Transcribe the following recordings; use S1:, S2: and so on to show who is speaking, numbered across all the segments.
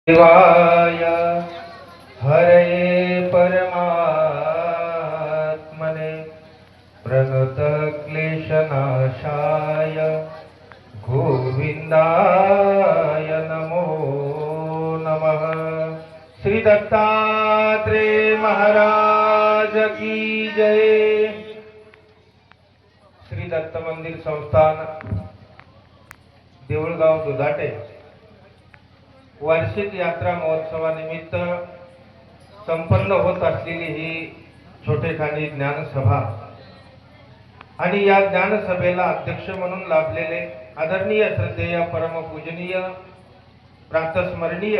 S1: शिवाय हरये परमात्मने प्रणतक्लेशनाशाय गोविंदाय नमो नमः। श्री दत्तात्रेय महाराज की जय। श्री दत्त मंदिर संस्थान देऊळगाव दुधाटे वार्षिक यात्रा महोत्सवानिमित्त संपन्न होत असलेली ही छोटेखानी ज्ञानसभा आणि या ज्ञानसभेला अध्यक्ष म्हणून लाभलेले आदरणीय श्रद्धेय परमपूजनीय प्रातस्मरणीय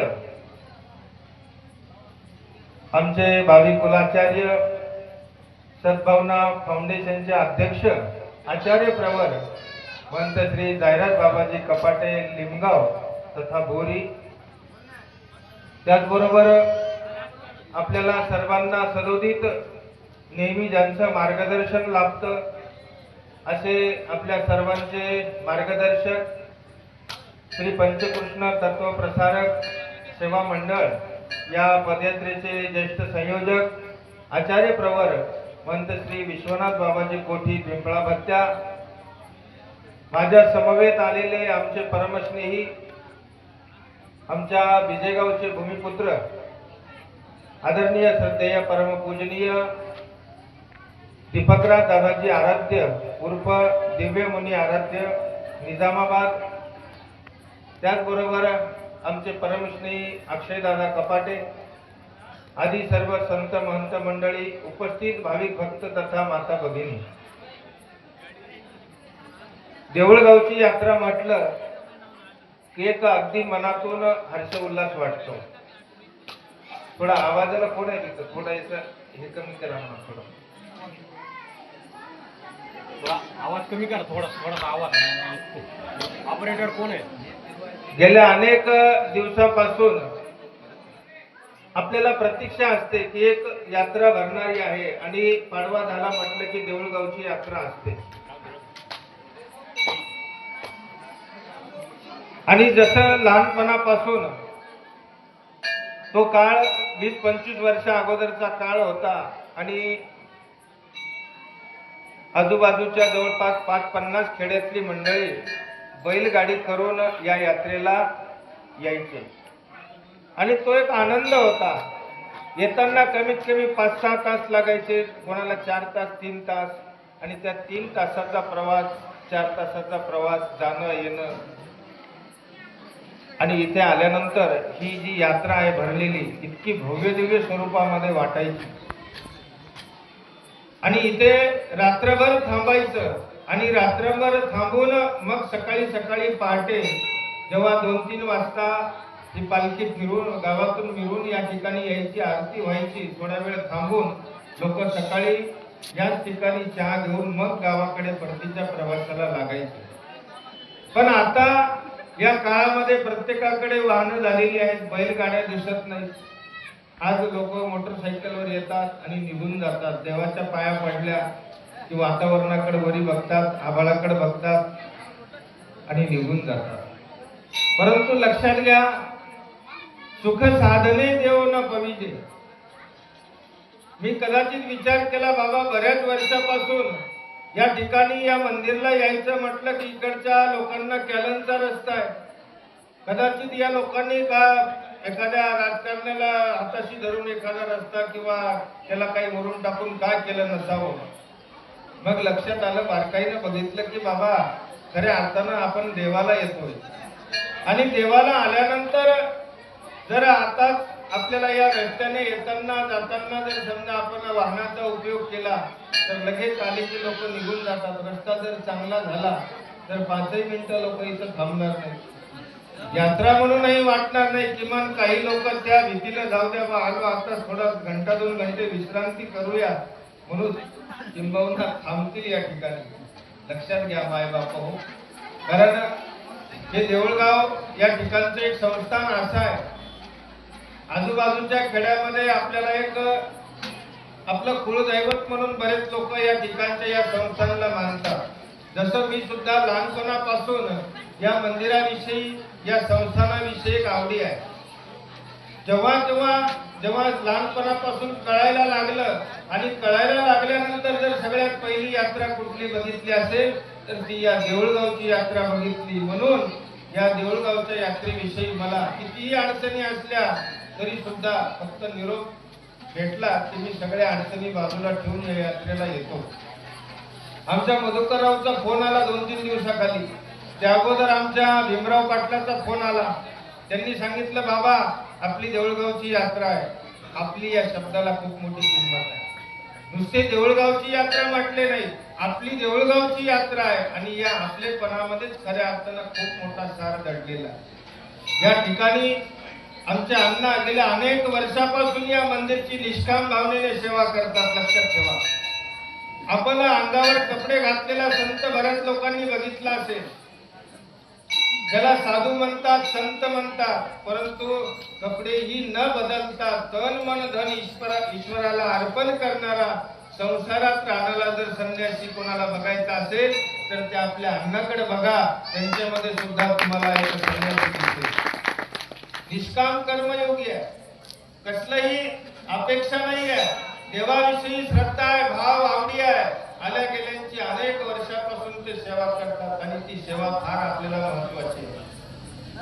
S1: आमचे भावी कुलाचार्य सद्भावना फाउंडेशनचे अध्यक्ष आचार्य प्रवर महंत श्री जायराज बाबाजी कपाटे लिमगाव तथा बोरी, त्याचबरोबर आपल्याला सर्वांना सदोदित नेहमी ज्यांचं मार्गदर्शन लाभतं असे आपल्या सर्वांचे मार्गदर्शक श्री पंचकृष्ण तत्व प्रसारक सेवा मंडळ या पदयात्रेचे ज्येष्ठ संयोजक आचार्य प्रवर महंत श्री विश्वनाथ बाबाजी कोठी पिंपळा भत्त्या, माझ्या समवेत आलेले आमचे परमस्नेही आमच्या विजयगावचे भूमिपुत्र आदरणीय श्रद्धेय परमपूजनीय दीपकराज दादाजी आराध्य उर्फ दिव्य मुनी आराध्य निजामाबाद, त्याचबरोबर आमचे परमस्नेही अक्षयदादा कपाटे आदी सर्व संत महंत मंडळी, उपस्थित भाविक भक्त तथा माता भगिनी, देऊळगावची यात्रा म्हटलं एक अगदी मनातून हर्ष उल्हास वाटतो। थोडा आवाजाला कोण आहे तिथं, थोडा हे कमी करा म्हणा, थोडा
S2: आवाज कमी करा, थोडा आवाज। ऑपरेटर कोण आहे?
S1: गेल्या अनेक दिवसापासून आपल्याला प्रतीक्षा असते की एक यात्रा भरणारी आहे आणि पाडवा झाला म्हटलं की देऊळगावची यात्रा असते। आणि जसं लहानपणापासून तो काळ 20-25 वर्ष अगोदरचा काळ होता आणि आजूबाजूच्या जवळपास 5-50 खेड्यातली मंडळी बैलगाडी करून या यात्रेला यायचे आणि तो एक आनंद होता। येताना कमीत कमी 5-6 तास लागायचे, कोणाला 4 तास 3 तास, आणि त्या 3 तासाचा प्रवास 4 तासाचा प्रवास जाणं येणं, आणि इथे आल्यानंतर ही जी यात्रा आहे भरलेली इतकी भव्य दिव्य स्वरूपामध्ये वाटायची आणि इथे रात्रभर थांबायचं आणि रात्रभर थांबून मग सकाळी पहाटे जेव्हा 2-3 वाजता ही पालखी फिरून गावातून मिरून या ठिकाणी यायची, आरती व्हायची, थोडा वेळ थांबून लोक सकाळी याच ठिकाणी चहा घेऊन मग गावाकडे परतीच्या प्रवासाला लागायचे। पण आता या काळामध्ये प्रत्येकाकडे वाहनं झालेली आहेत, बैलगाड्या दिसत नाहीत। आज लोक मोटरसायकलवर येतात आणि निघून जातात, देवाच्या पाया पडल्या की वातावरणाकडे वरी बघतात, आभाळाकडे बघतात आणि निघून जातात। परंतु लक्षात घ्या, सुख साधने देव न पविजे। मी कदाचित विचार केला, बाबा बऱ्याच वर्षापासून या ठिकाणी या मंदिरला यायचं म्हटलं की इकडच्या लोकांना कॅलनचा रस्ता आहे, कदाचित या लोकांनी का एखाद्या राजकारण्याला हाताशी धरून एखादा रस्ता किंवा त्याला काही वरून टाकून काय केलं नसावं। मग लक्षात आलं, बारकाईनं बघितलं की बाबा खऱ्या अर्थानं आपण देवाला येतोय आणि देवाला आल्यानंतर जर आता आपल्याला या रस्त्याने येताना जाताना जर समजा आपण वाहनाचा उपयोग केला तर लगेच आलेले लोक निघून जातात। रस्ता जर चांगला झाला तर 5 मिनिटं लोक इथं थांबणार नाही, यात्रा म्हणूनही वाटणार नाही। किमान काही लोक त्या भीतीला जाऊ द्या, आलो आता थोडा 1-2 घंटे विश्रांती करूया म्हणून किंबहुना थांबतील या ठिकाणी। लक्षात घ्या माय बाप हो, कारण हे देऊळगाव या ठिकाणचं एक संस्थान असं आहे, आजूबाजूच्या खेड्यामध्ये आपल्याला एक आपलं कुलदैवत म्हणून बरेच लोक या ठिकाणच्या या संस्थानाला मानतात। जसं मी सुद्धा लहानपणापासून या मंदिराविषयी या संस्थानाविषयी एक आवडी आहे जेव्हा लहानपणापासून कळायला लागलं आणि कळायला लागल्यानंतर जर सगळ्यात पहिली यात्रा कुठली बघितली असेल तर ती या देऊळगावची यात्रा बघितली. म्हणून या देऊळगावच्या यात्रेविषयी मला कितीही अडचणी असल्या तरी सुद्धा फक्त निरोप भेटला की मी सगळ्या अडचणी बाजूला ठेवून या यात्रेला येतो. आमच्या मधुकररावचा फोन आला 2-3 दिवसाखाली. त्या अगोदर आमच्या भीमराव पाटलाचा फोन आला. त्यांनी सांगितलं, बाबा आपली देऊळगावची यात्रा आहे. आपली या शब्दाला खूप मोठी किंमत आहे. नुसते देऊळगावची यात्रा म्हटले नाही, आपली देऊळगावची यात्रा आहे आणि या आपलेपणामध्येच खऱ्या अर्थानं खूप मोठा सार दडलेला आहे. या ठिकाणी आमच्या अण्णा गेल्या अनेक वर्षापासून या मंदिरची निष्काम भावनेने सेवा करतात. लक्षात ठेवा, आपण अंगावर कपडे घातलेला संत बऱ्याच लोकांनी बघितला असेल. ज्याला साधू म्हणतात, संत म्हणतात, परंतु कपडेही न बदलता तन मन धन ईश्वराला अर्पण करणारा संसारात राहणारा जर संन्यासी कोणाला बघायचा असेल तर ते आपल्या अण्णाकडे बघा. त्यांच्यामध्ये सुद्धा तुम्हाला एक संन्यासी दिसेल. निष्काम कर्मयोगी आहे. कसलंही अपेक्षा नाही आहे. देवाविषयी श्रद्धा आहे, भाव आवडी आहे. आल्या गेल्यांची अनेक वर्षापासून ते सेवा करतात आणि ती सेवा फार आपल्याला महत्वाची आहे.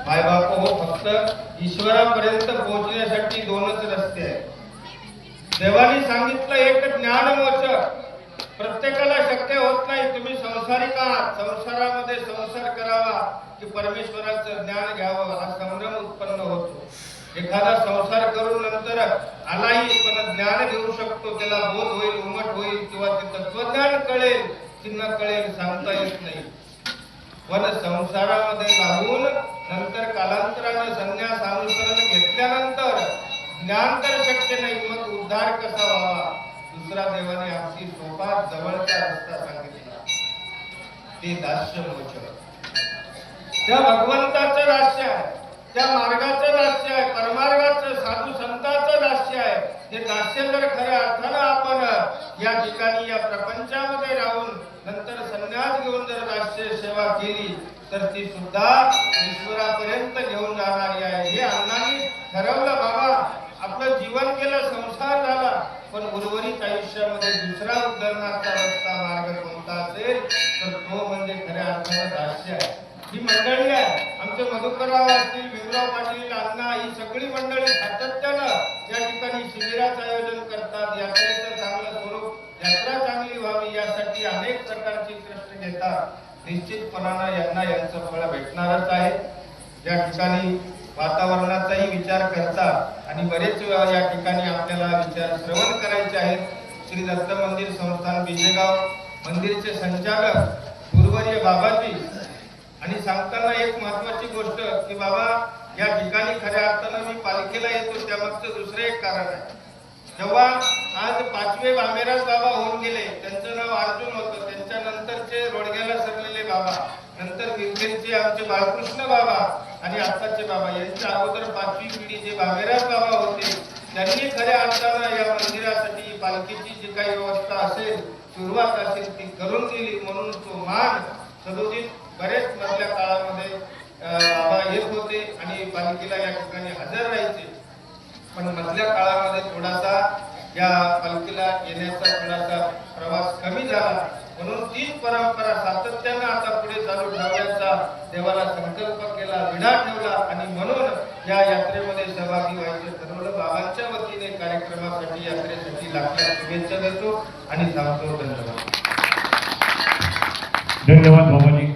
S1: माय बाप हो, फक्त ईश्वरापर्यंत पोहोचण्यासाठी 2च रस्ते आहेत. देवाने सांगितलं एक ज्ञानमोचक. प्रत्येकाला शक्य होत नाही. तुम्ही संसारिक आहात, संसारामध्ये संसार करावा की परमेश्वराचं ज्ञान घ्यावं हा संभ्रम उत्पन्न होतो. एखादा संसार करून नंतर आलाही पण ज्ञान घेऊ शकतो, त्याला बोध होईल, उमट होईल किंवा ते तत्वज्ञान कळेल की न कळेल सांगता येत नाही. पण संसारामध्ये लागून नंतर कालांतराने संन्यास अनुसरण घेतल्यानंतर ज्ञान तर शक्य नाही, मग उद्धार कसा व्हावा? दुसरा देवाने आमची सोपा जवळचा रस्ता सांगितला, ते दास्य मोचन. त्या भगवंताचं दास्य आहे, त्या मार्गाचं दास्य आहे, परमार्गाचं साधू संतांचं दास्य आहे. हे दास्य जर खऱ्या अर्थानं आपण या ठिकाणी या प्रपंचामध्ये राहून नंतर संन्यास घेऊन जर दास्य सेवा केली तर ती सुद्धा ईश्वरापर्यंत घेऊन जाणारी आहे. हे अण्णांनी ठरवलं. बाबा आपलं जीवन गेलं, संसार झाला, पण उर्वरित आयुष्यामध्ये दुसरा उद्धरणाचा रस्ता मार्ग कोणता असेल तर तो म्हणजे खऱ्या अर्थानं दास्य आहे. ही मंडळी आहे, आमचे मधुकरराव असतील, भीमराव पाटील, अण्णा, ही सगळी मंडळी सातत्यानं या ठिकाणी शिबिराचं आयोजन करतात. यात्रेचं चांगलं स्वरूप, यात्रा चांगली व्हावी यासाठी अनेक प्रकारची कष्ट घेतात. निश्चितपणानं यांना यांचं फळ भेटणारच आहे. या ठिकाणी वातावरणाचाही विचार करतात आणि बरेच या ठिकाणी आपल्याला विचार श्रवण करायचे आहेत. श्री दत्त मंदिर संस्थान बिजेगाव मंदिरचे संचालक गुरुवर्य बाबाजी. आणि सांगताना एक महत्वाची गोष्ट की बाबा या ठिकाणी खऱ्या अर्थानं मी पालखीला येतो त्यामागचं दुसरं एक कारण आहे. जेव्हा आज 5वे वामेराज बाबा होऊन गेले, त्यांचं नाव अर्जुन होतं, त्यांच्या नंतरचे रोडग्याला सरलेले बाबा, नंतर विरखेडचे आमचे बाळकृष्ण बाबा आणि आताचे बाबा, यांच्या अगोदर 5वी पिढी जे वामेराज बाबा होते त्यांनी खऱ्या अर्थानं या मंदिरासाठी पालखीची जी काही व्यवस्था असेल, सुरुवात असेल ती करून दिली. म्हणून तो मान सदोदित बरेच मधल्या काळामध्ये बाबा येत होते आणि पालखीला या ठिकाणी हजर राहायचे. पण मधल्या काळामध्ये थोडासा या पालखीला येण्याचा थोडासा प्रवास कमी झाला. म्हणून तीच परंपरा सातत्यानं आता पुढे चालू ठेवण्याचा देवाला संकल्प केला, विडा ठेवला आणि म्हणून या यात्रेमध्ये सहभागी व्हायचं ठरवलं. बाबांच्या वतीने कार्यक्रमासाठी यात्रेसाठी लाखला शुभेच्छा देतो आणि सांगतो धन्यवाद.
S3: धन्यवाद बाबाजी.